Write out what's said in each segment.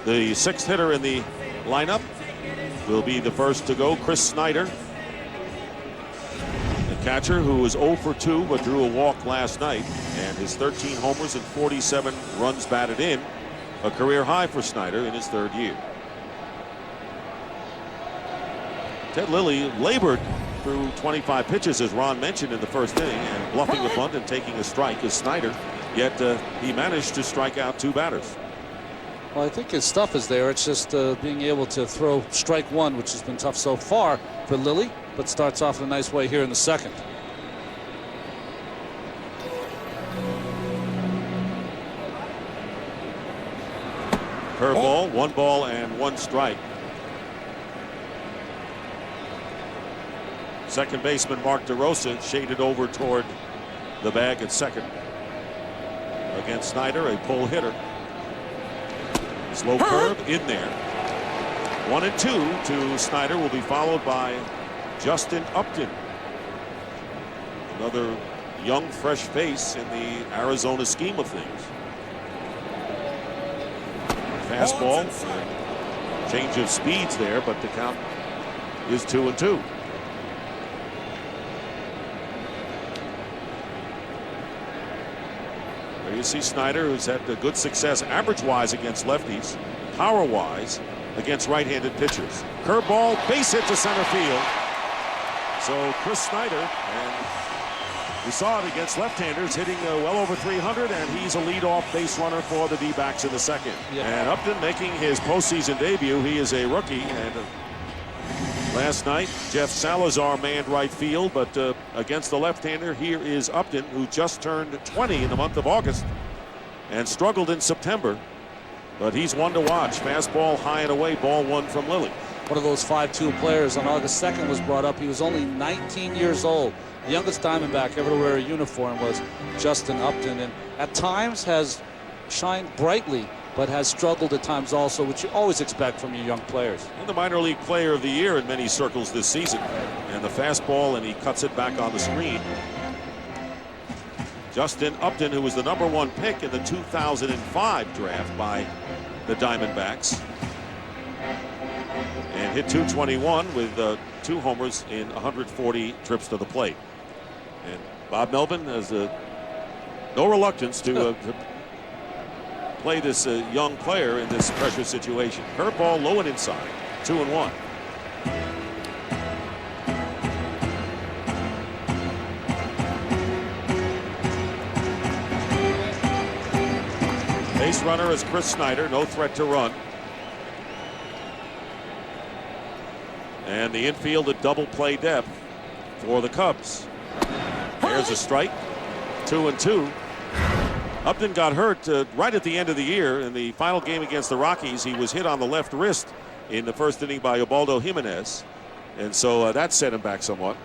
The sixth hitter in the lineup will be the first to go, Chris Snyder. The catcher, who was 0 for 2 but drew a walk last night, and his 13 homers and 47 runs batted in, a career high for Snyder in his third year. Ted Lilly labored through 25 pitches, as Ron mentioned in the first inning, and bluffing the bunt and taking a strike as Snyder, yet he managed to strike out 2 batters. Well, I think his stuff is there. It's just being able to throw strike 1, which has been tough so far for Lilly, but starts off in a nice way here in the second. Curveball, 1 ball and 1 strike. Second baseman Mark DeRosa shaded over toward the bag at second. Against Snyder, a pull hitter. Slow curve in there. 1-2 to Snyder will be followed by Justin Upton. Another young, fresh face in the Arizona scheme of things. Fastball. Change of speeds there, but the count is 2-2. There you see Snyder, who's had good success average-wise against lefties, power-wise against right-handed pitchers. Curveball, base hit to center field. So Chris Snyder, and we saw it against left-handers, hitting well over 300, and he's a leadoff base runner for the D-backs in the second. Yeah. And Upton making his postseason debut. He is a rookie, and last night Jeff Salazar manned right field, but against the left-hander, here is Upton, who just turned 20 in the month of August and struggled in September. But he's one to watch. Fastball high and away, ball 1 from Lilly. One of those 5'2" players on August 2nd was brought up. He was only 19 years old. The youngest Diamondback ever to wear a uniform was Justin Upton, and at times has shined brightly, but has struggled at times also, which you always expect from your young players. And the minor league player of the year in many circles this season. And the fastball, and he cuts it back on the screen. Justin Upton, who was the #1 pick in the 2005 draft by the Diamondbacks, and hit .221 with 2 homers in 140 trips to the plate. And Bob Melvin has no reluctance to play this young player in this pressure situation. Curveball low and inside, 2-1. Base runner is Chris Snyder, no threat to run. And the infield at double play depth for the Cubs. There's a strike, 2-2. Upton got hurt right at the end of the year in the final game against the Rockies. He was hit on the left wrist in the first inning by Ubaldo Jimenez, and so that set him back somewhat.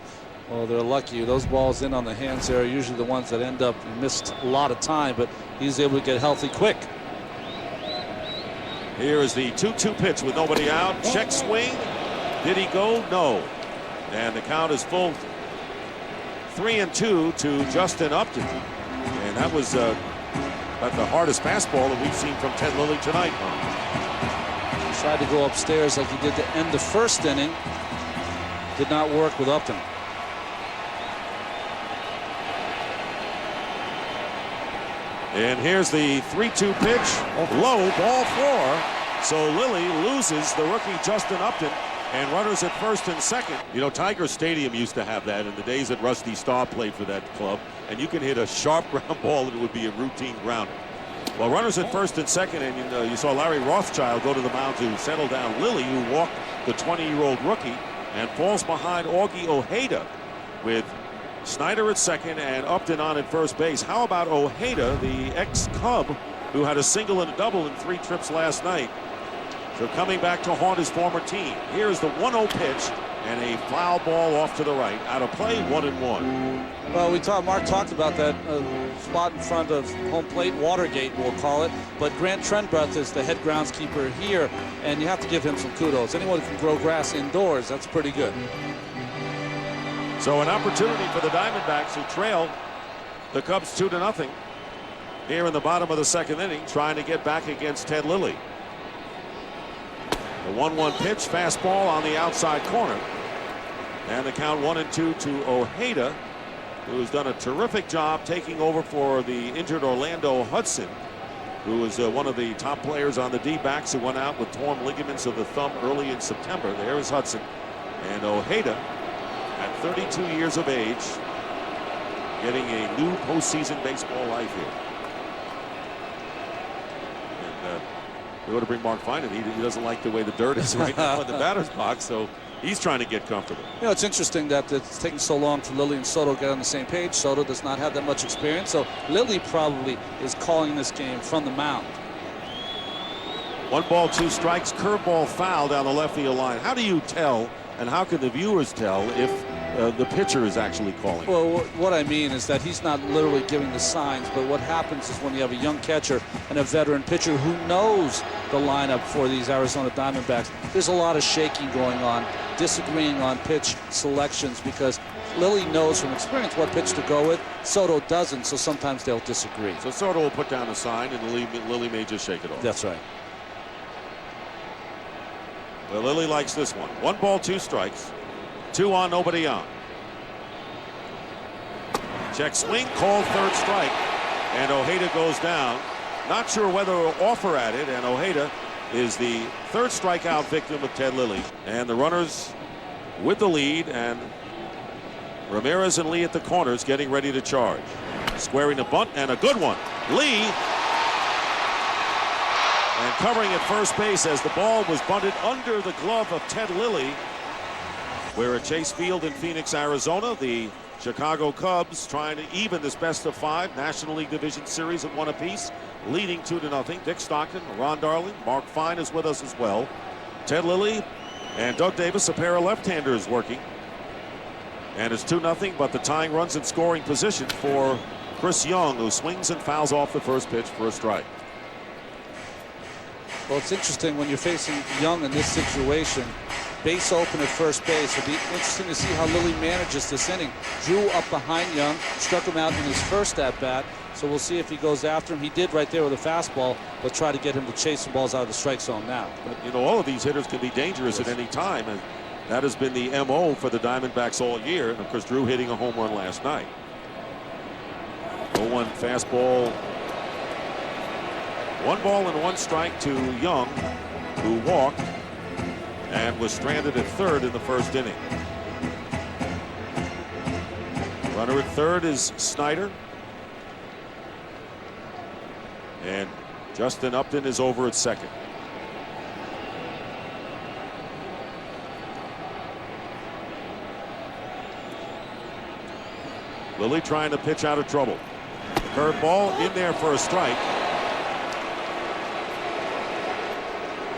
Well, they're lucky. Those balls in on the hands there are usually the ones that end up missed a lot of time, but he's able to get healthy quick. Here is the 2-2 pitch with nobody out. Check swing. Did he go? No. And the count is full 3-2 to Justin Upton. And that was about the hardest fastball that we've seen from Ted Lilly tonight. He tried to go upstairs like he did to end the first inning. Did not work with Upton. And here's the 3-2 pitch. Low, ball 4. So Lilly loses the rookie Justin Upton. And runners at first and second. You know, Tiger Stadium used to have that in the days that Rusty Starr played for that club. And you can hit a sharp ground ball and it would be a routine grounder. Well, runners at first and second, and you saw Larry Rothschild go to the mound to settle down Lilly, who walked the 20-year-old rookie and falls behind Augie Ojeda with Snyder at second and Upton on at first base. How about Ojeda, the ex-Cub, who had a single and a double in 3 trips last night? So coming back to haunt his former team. Here's the 1-0 pitch and a foul ball off to the right. Out of play, 1-1. Well, Mark talked about that spot in front of home plate, Watergate, we'll call it. But Grant Trenbreath is the head groundskeeper here, and you have to give him some kudos. Anyone who can grow grass indoors, that's pretty good. So an opportunity for the Diamondbacks, who trail the Cubs 2-0 here in the bottom of the second inning, trying to get back against Ted Lilly. The 1-1 pitch, fastball on the outside corner. And the count 1-2 to Ojeda, who's done a terrific job taking over for the injured Orlando Hudson, who was one of the top players on the D-backs who went out with torn ligaments of the thumb early in September. There is Hudson. And Ojeda, at 32 years of age, getting a new postseason baseball life here. And we ought to bring Mark Fine in. He doesn't like the way the dirt is right now in the batter's box, so he's trying to get comfortable. You know, it's interesting that it's taking so long for Lilly and Soto to get on the same page. Soto does not have that much experience, so Lilly probably is calling this game from the mound. 1 ball, 2 strikes, curveball foul down the left field line. How do you tell, and how can the viewers tell if the pitcher is actually calling? Well, what I mean is that he's not literally giving the signs, but what happens is when you have a young catcher and a veteran pitcher who knows the lineup for these Arizona Diamondbacks, there's a lot of shaking going on, disagreeing on pitch selections, because Lilly knows from experience what pitch to go with. Soto doesn't, so sometimes they'll disagree. So Soto will put down a sign, and Lilly may just shake it off. That's right. Well, Lilly likes this one. 1 ball, 2 strikes. 2 on, nobody on. Check swing, called, 3rd strike, and Ojeda goes down. Not sure whether to offer at it, and Ojeda is the 3rd strikeout victim of Ted Lilly. And the runners with the lead, and Ramirez and Lee at the corners getting ready to charge. Squaring the bunt, and a good one. Lee, and covering at first base as the ball was bunted under the glove of Ted Lilly. We're at Chase Field in Phoenix, Arizona. The Chicago Cubs trying to even this best-of-5 National League Division Series at 1 apiece, leading 2-0. Dick Stockton, Ron Darling, Mark Fine is with us as well. Ted Lilly and Doug Davis, a pair of left-handers working. And it's 2-0, but the tying runs in scoring position for Chris Young, who swings and fouls off the first pitch for a strike. Well, it's interesting when you're facing Young in this situation. Base open at first base. It'll be interesting to see how Lilly manages this inning. Drew up behind Young, struck him out in his first at-bat, so we'll see if he goes after him. He did right there with a fastball, but try to get him to chase some balls out of the strike zone now. But, you know, all of these hitters can be dangerous at any time, and that has been the MO for the Diamondbacks all year. And, of course, Drew hitting a home run last night. 0-1 fastball. 1 ball and 1 strike to Young, who walked and was stranded at 3rd in the first inning. Runner at 3rd is Snyder. And Justin Upton is over at 2nd. Lilly trying to pitch out of trouble. Curveball in there for a strike.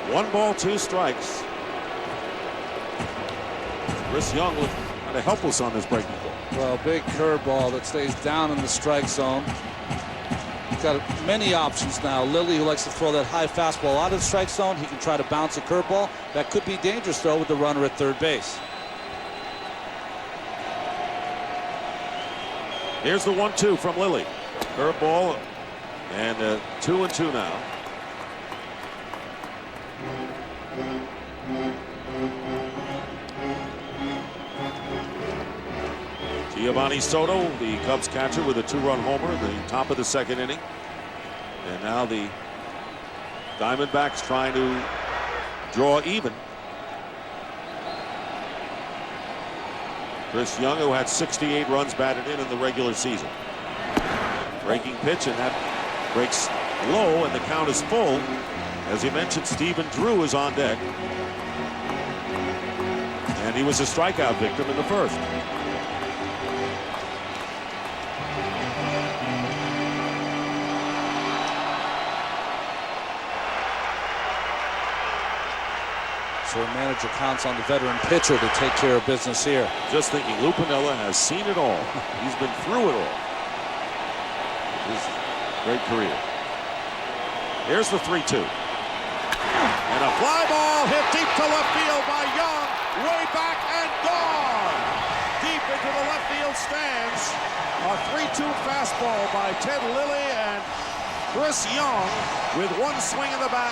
1 ball, 2 strikes. Chris Young looked kind of helpless on this breaking ball. Well, big curveball that stays down in the strike zone. He's got many options now. Lilly, who likes to throw that high fastball out of the strike zone, he can try to bounce a curveball. That could be dangerous, though, with the runner at 3rd base. Here's the 1-2 from Lilly. Curveball, and 2-2 now. Giovanni Soto, the Cubs catcher, with a 2-run homer at the top of the 2nd inning. And now the Diamondbacks trying to draw even. Chris Young, who had 68 runs batted in the regular season. Breaking pitch, and that breaks low, and the count is full. As you mentioned, Stephen Drew is on deck. And he was a strikeout victim in the first. So a manager counts on the veteran pitcher to take care of business here. Just thinking, Lou Piniella has seen it all. He's been through it all. His great career. Here's the 3-2. And a fly ball hit deep to left field by Young. Way back and gone. Deep into the left field stands. A 3-2 fastball by Ted Lilly, and Chris Young, with 1 swing of the bat,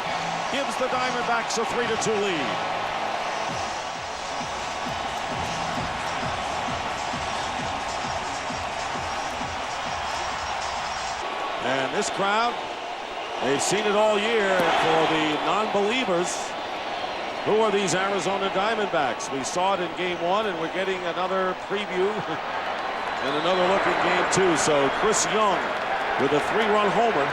gives the Diamondbacks a 3-2 lead. And this crowd, they've seen it all year. And for the non-believers, who are these Arizona Diamondbacks? We saw it in Game 1, and we're getting another preview and another look at Game 2. So Chris Young with a 3-run homer,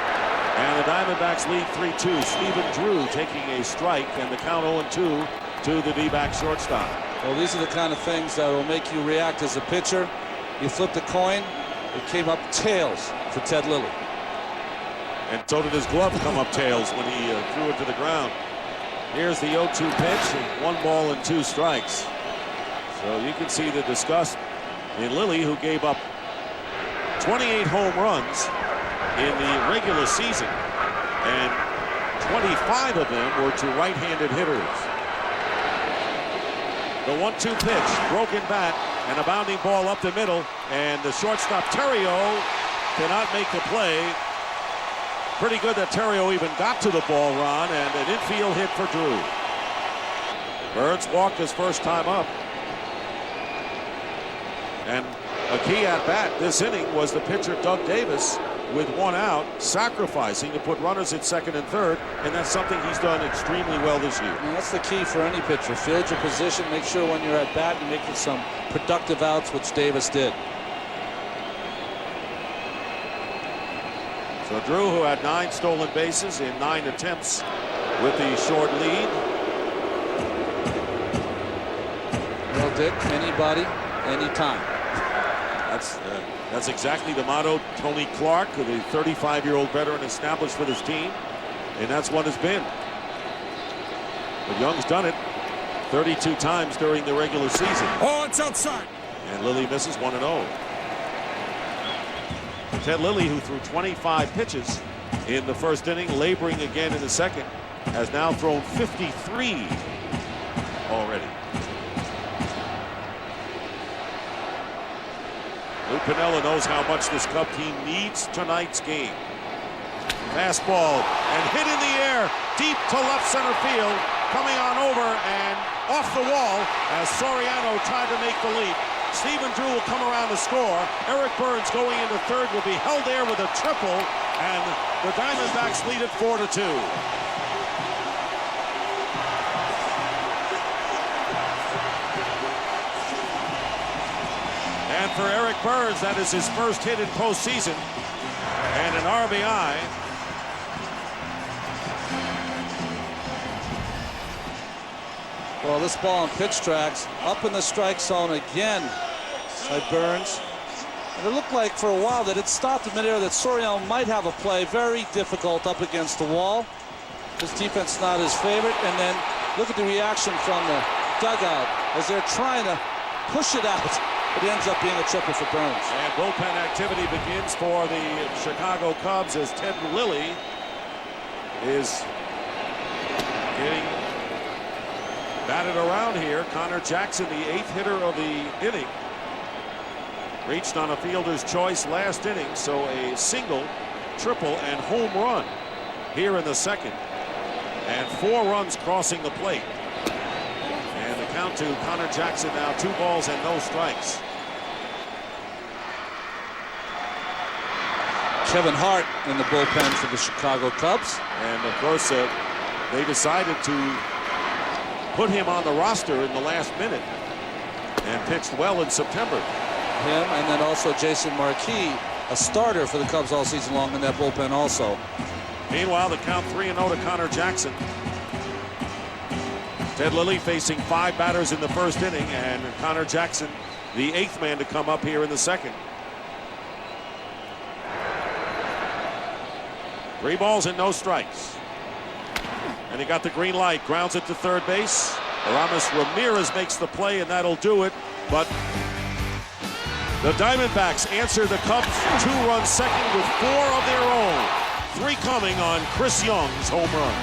and the Diamondbacks lead 3-2. Stephen Drew taking a strike, and the count 0-2 to the D-back shortstop. Well, these are the kind of things that will make you react as a pitcher. You flipped a coin, it came up tails for Ted Lilly. And so did his glove come up tails when he threw it to the ground. Here's the 0-2 pitch, and 1 ball and 2 strikes. So you can see the disgust in Lilly, who gave up 28 home runs in the regular season, and 25 of them were to right-handed hitters. The 1-2 pitch, broken bat, and a bounding ball up the middle, and the shortstop Terrio cannot make the play. Pretty good that Terrio even got to the ball, Ron, and an infield hit for Drew. Burns walked his first time up. And a key at bat this inning was the pitcher Doug Davis, with 1 out, sacrificing to put runners at second and third, and that's something he's done extremely well this year. And that's the key for any pitcher. Field your position, make sure when you're at bat you're making some productive outs, which Davis did. So Drew, who had 9 stolen bases in 9 attempts with the short lead. Well, Dick, anybody, anytime. That's exactly the motto Tony Clark, the 35-year-old veteran, established for this team, and that's what it's been. But Young's done it 32 times during the regular season. Oh, it's outside. And Lilly misses 1-0. Ted Lilly, who threw 25 pitches in the first inning, laboring again in the second, has now thrown 53 already. Lou Piniella knows how much this Cub team needs tonight's game. Fastball and hit in the air, deep to left center field, coming on over and off the wall as Soriano tried to make the leap. Stephen Drew will come around to score. Eric Burns going into third will be held there with a triple, and the Diamondbacks lead it 4-2. And for Eric Burns, that is his first hit in postseason, and an RBI. Well, this ball on pitch tracks up in the strike zone again by Burns. And it looked like for a while that it stopped in midair, that Soriano might have a play. Very difficult up against the wall. His defense not his favorite. And then look at the reaction from the dugout as they're trying to push it out. It ends up being a triple for Burns. And bullpen activity begins for the Chicago Cubs as Ted Lilly is getting batted around here. Connor Jackson, the 8th hitter of the inning, reached on a fielder's choice last inning, so a single, triple, and home run here in the second, and 4 runs crossing the plate. And the count to Connor Jackson now 2 balls and no strikes. Kevin Hart in the bullpen for the Chicago Cubs. And of course they decided to put him on the roster in the last minute, and pitched well in September. Him, and then also Jason Marquis, a starter for the Cubs all season long in that bullpen also. Meanwhile, the count 3-0 to Connor Jackson. Ted Lilly facing 5 batters in the first inning, and Connor Jackson, the 8th man to come up here in the second. 3 balls and no strikes. And he got the green light, grounds it to third base. Aramis Ramirez makes the play, and that'll do it. But the Diamondbacks answer the Cubs' 2-run second with 4 of their own. 3 coming on Chris Young's home run.